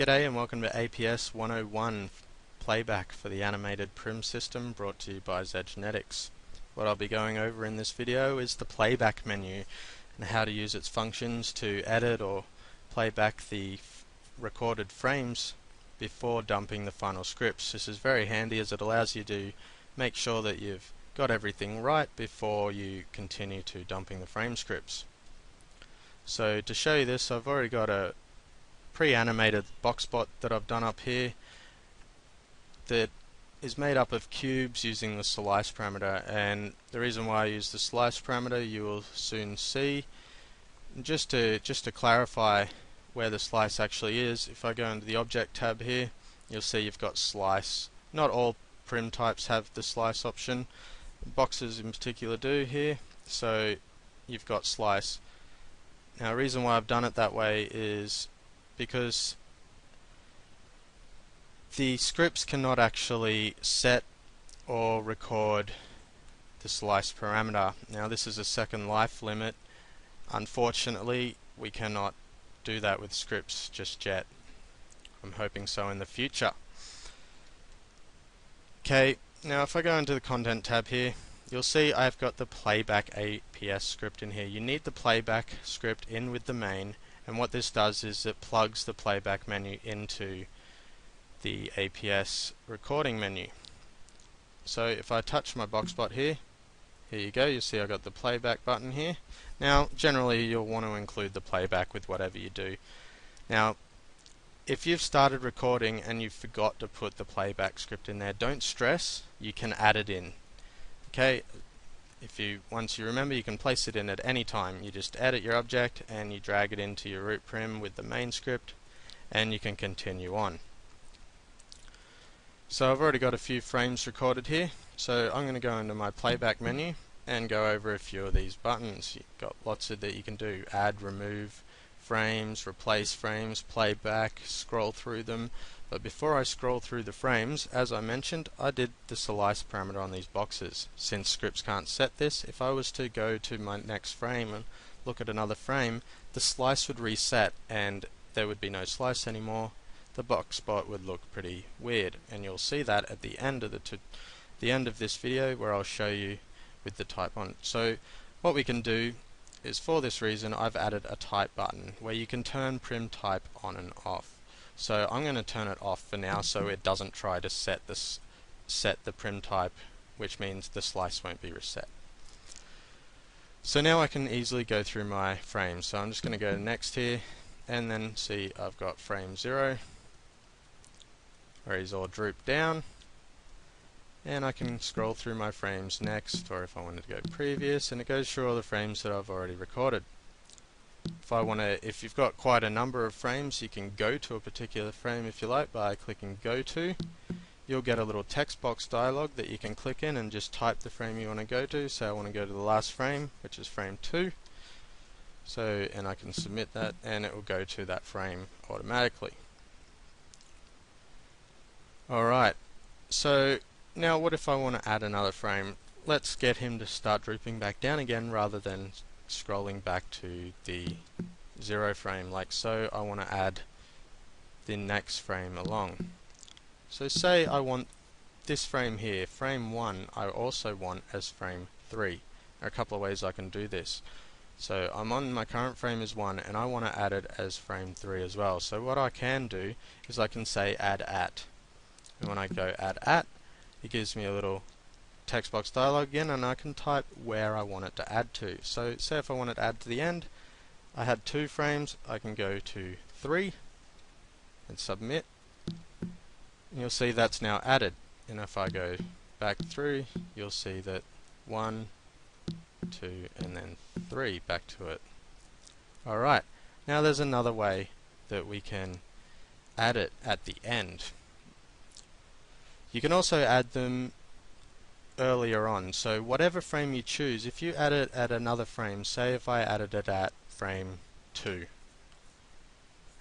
G'day and welcome to APS 101 Playback for the animated prim system, brought to you by ge-NeticS. What I'll be going over in this video is the playback menu and how to use its functions to edit or play back the recorded frames before dumping the final scripts. This is very handy as it allows you to make sure that you've got everything right before you continue to dumping the frame scripts. So to show you this, I've already got a pre-animated box plot that I've done up here that is made up of cubes using the slice parameter, and the reason why I use the slice parameter you will soon see. And just to clarify where the slice actually is, if I go into the object tab here, you'll see you've got slice. Not all prim types have the slice option. Boxes in particular do here, so you've got slice. Now the reason why I've done it that way is because the scripts cannot actually set or record the slice parameter. Now this is a second life limit. Unfortunately, we cannot do that with scripts just yet. I'm hoping so in the future. Okay, now if I go into the content tab here, you'll see I've got the playback APS script in here. You need the playback script in with the main, and what this does is it plugs the playback menu into the APS recording menu. So if I touch my box plot here you go, you see I've got the playback button here. Now generally you'll want to include the playback with whatever you do. Now if you've started recording and you forgot to put the playback script in there, don't stress, you can add it in. Okay, once you remember, you can place it in at any time. You just edit your object and you drag it into your root prim with the main script, and you can continue on. So I've already got a few frames recorded here, so I'm going to go into my playback menu and go over a few of these buttons. You've got lots of that you can do: add, remove frames, replace frames, playback, scroll through them. But before I scroll through the frames, as I mentioned, I did the slice parameter on these boxes. Since scripts can't set this, if I was to go to my next frame and look at another frame, the slice would reset and there would be no slice anymore. The box plot would look pretty weird, and you'll see that at the end of the end of this video, where I'll show you with the type on. So what we can do is, for this reason, I've added a type button where you can turn prim type on and off. So I'm going to turn it off for now so it doesn't try to set the prim type, which means the slice won't be reset. So now I can easily go through my frames. So I'm just going to go to next here and then see I've got frame 0 where he's all drooped down, and I can scroll through my frames next, or if I wanted to go previous, and it goes through all the frames that I've already recorded. If you've got quite a number of frames, you can go to a particular frame if you like by clicking go to. You'll get a little text box dialog that you can click in and just type the frame you want to go to. So I want to go to the last frame, which is frame 2. And I can submit that and it will go to that frame automatically. Alright, so now what if I want to add another frame? Let's get him to start drooping back down again rather than scrolling back to the 0 frame like so. I want to add the next frame along. So say I want this frame here, frame 1, I also want as frame 3. There are a couple of ways I can do this. So I'm on my current frame is 1 and I want to add it as frame 3 as well. So what I can do is I can say add at. And when I go add at, it gives me a little text box dialog again, and I can type where I want it to add to. So say if I want it to add to the end, I had 2 frames, I can go to 3 and submit, and you'll see that's now added. And if I go back through, you'll see that 1, 2 and then 3 back to it. Alright, now there's another way that we can add it at the end. You can also add them earlier on. So whatever frame you choose, if you add it at another frame, say if I added it at frame 2,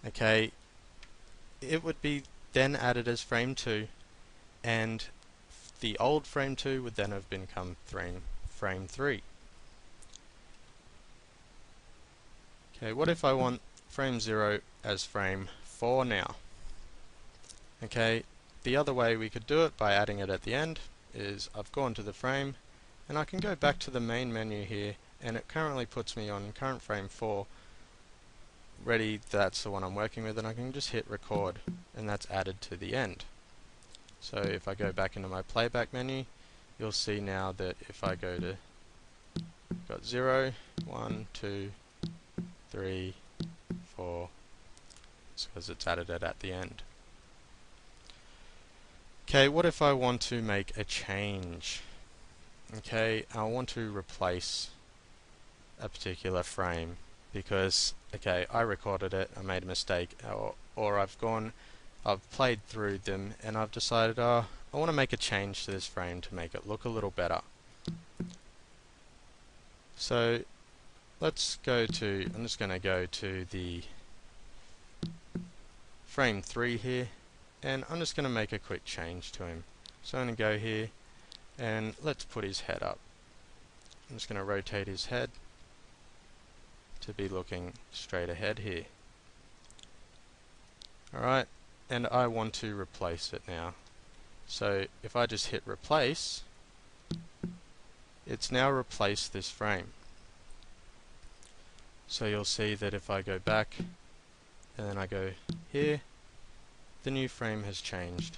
okay, it would be then added as frame 2, and the old frame 2 would then have become frame 3. Okay, what if I want frame 0 as frame 4 now? Okay, the other way we could do it by adding it at the end is I've gone to the frame and I can go back to the main menu here, and it currently puts me on current frame 4 ready. That's the one I'm working with, and I can just hit record and that's added to the end. So if I go back into my playback menu, you'll see now that if I go to got 0, 1, 2, 3, 4, it's because it's added it at the end. Okay, what if I want to make a change? Okay, I want to replace a particular frame because, okay, I recorded it, I made a mistake, or I've played through them and I've decided, I want to make a change to this frame to make it look a little better. So let's go to, I'm just going to go to the frame 3 here, and I'm just going to make a quick change to him. So I'm going to go here and let's put his head up. I'm just going to rotate his head to be looking straight ahead here. Alright, and I want to replace it now. So if I just hit replace, it's now replaced this frame. So you'll see that if I go back and then I go here, the new frame has changed.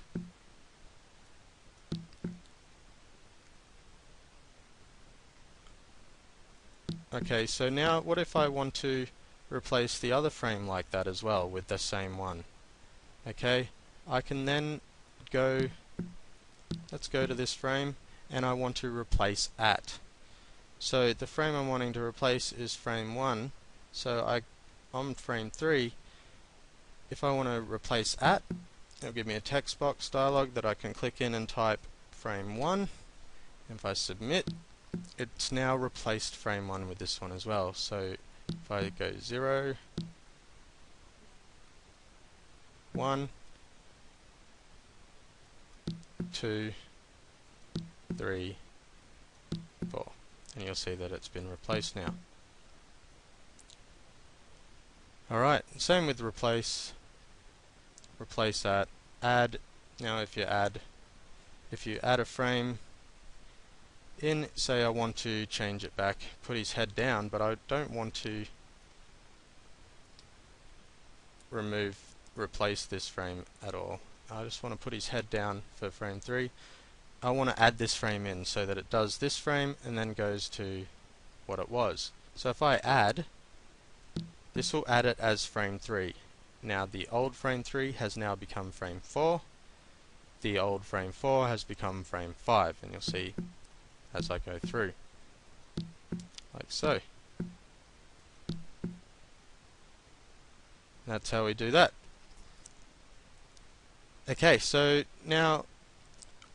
Okay, so now what if I want to replace the other frame like that as well with the same one? Okay, I can then go, let's go to this frame and I want to replace at. So the frame I'm wanting to replace is frame 1, so on frame 3, if I want to replace at, it'll give me a text box dialog that I can click in and type frame 1. If I submit, it's now replaced frame 1 with this one as well. So if I go 0, 1, 2, 3, 4, and you'll see that it's been replaced now. Alright, same with replace at, add. Now if you add a frame in, say I want to change it back, put his head down, but I don't want to replace this frame at all. I just want to put his head down for frame 3. I want to add this frame in so that it does this frame and then goes to what it was. So if I add, this will add it as frame 3. Now the old frame 3 has now become frame 4. The old frame 4 has become frame 5, and you'll see as I go through, like so. That's how we do that. Okay, so now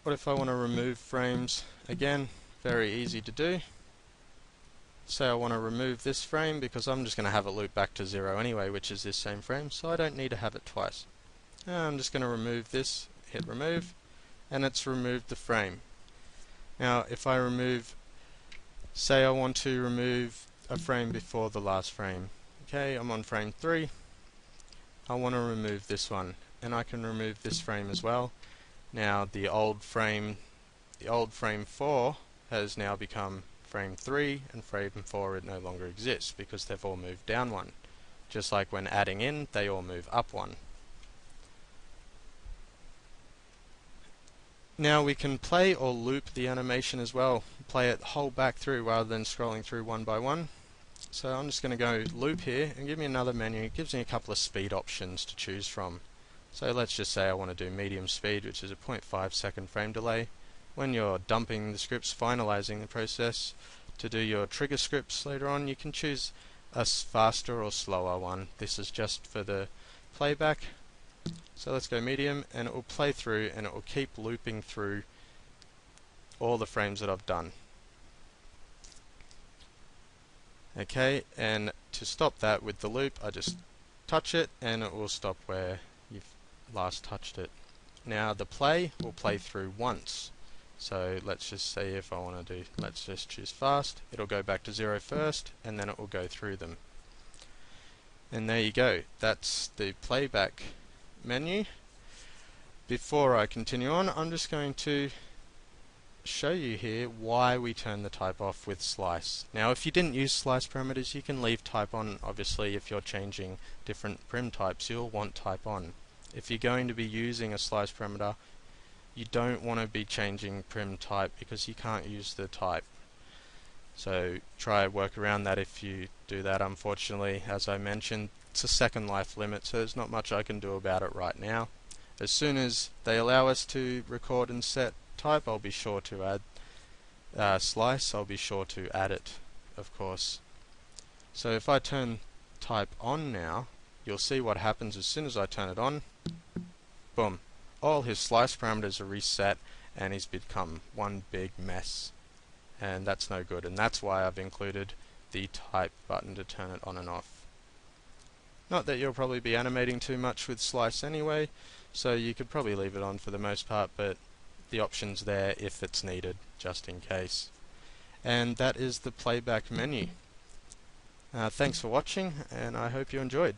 what if I want to remove frames? Again, very easy to do. Say I want to remove this frame because I'm just going to have it loop back to 0 anyway, which is this same frame, so I don't need to have it twice. I'm just going to remove this, hit remove, and it's removed the frame. Now if I remove, say I want to remove a frame before the last frame. Okay, I'm on frame 3. I want to remove this one, and I can remove this frame as well. Now the old frame 4 has now become frame 3, and frame 4 it no longer exists because they've all moved down one. Just like when adding in, they all move up one. Now we can play or loop the animation as well, play it whole back through rather than scrolling through one by one. So I'm just going to go loop here and give me another menu. It gives me a couple of speed options to choose from. So let's just say I want to do medium speed, which is a 0.5 second frame delay. When you're dumping the scripts, finalizing the process to do your trigger scripts later on, you can choose a faster or slower one. This is just for the playback. So let's go medium, and it will play through and it will keep looping through all the frames that I've done. Okay, and to stop that with the loop, I just touch it and it will stop where you've last touched it. Now the play will play through once. So let's just say if I want to do, let's just choose fast, it'll go back to 0 first and then it will go through them. And there you go, that's the playback menu. Before I continue on, I'm just going to show you here why we turn the type off with slice. Now if you didn't use slice parameters, you can leave type on. Obviously if you're changing different prim types, you'll want type on. If you're going to be using a slice parameter, you don't want to be changing prim type because you can't use the type. So try work around that if you do that. Unfortunately, as I mentioned, it's a second life limit, so there's not much I can do about it right now. As soon as they allow us to record and set type, I'll be sure to add slice. I'll be sure to add it, of course. So if I turn type on now, you'll see what happens as soon as I turn it on. Boom. All his slice parameters are reset and he's become one big mess. And that's no good, and that's why I've included the type button to turn it on and off. Not that you'll probably be animating too much with slice anyway, so you could probably leave it on for the most part, but the option's there if it's needed, just in case. And that is the playback menu. Thanks for watching, and I hope you enjoyed.